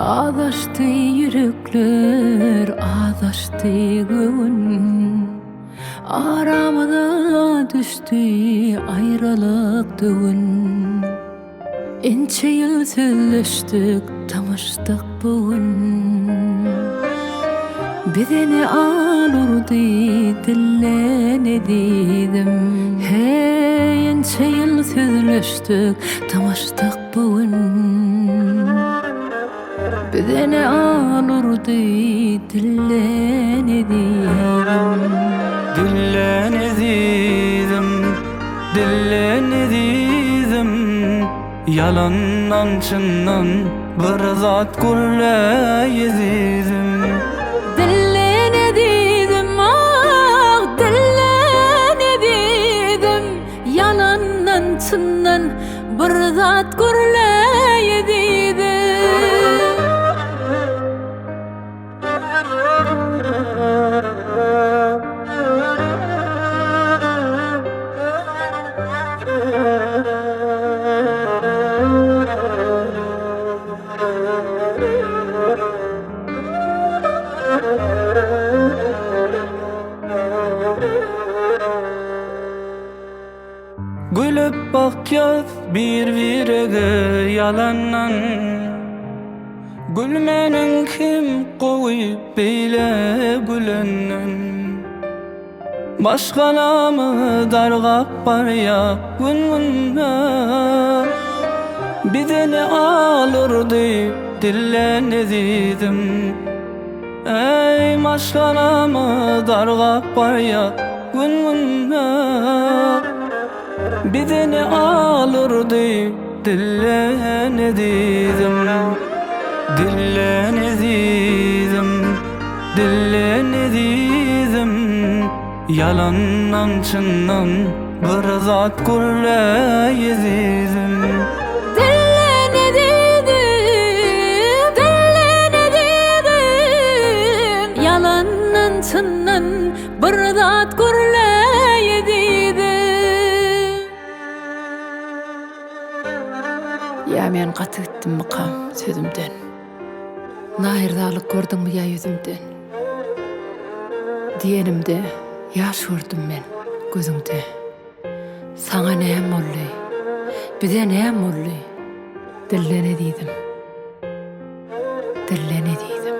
Ağdaştı yürekler, ağdaştı gün. Aramıda düştü ayrılık düğün. Ince yıl sözleştik, tanıştık bugün. Bedeni alurdu, dille ne dedim. Hey, ince yıl sözleştik, tanıştık bugün. Bedeni alurdu, dille ne dedim. Dille ne dedim, dille ne dedim. Yalandan çından bir zat gurleyedim. Dille ne dedim, ah dille ne dedim. Yalandan çından bir zat gurleyedim. Gülüp bak yaz bir virege yalandan. Gülmenin kim koyup beyle gülenen. Başkalamı dargap var ya günmünde. Bideni alırdı dille ne dedim. Ey başkalamı dargap var ya günmünde. Bideni alırdı dille ne dedim. Dille ne dedim, dille ne dedim. Yalandan çından bir zat gurleyedim. Dille ne dedim, dille ne dedim. Yalandan çından bir zat gurleyedim. Ya men gaty gitdim mykam sözümden. Nahirdalyk gördüm mü ya yüzümden? Diyenimde yaş gördüm men gözüňde. Saňa näme boldy? Bize näme boldy? Dille ne dedim? Dille ne dedim?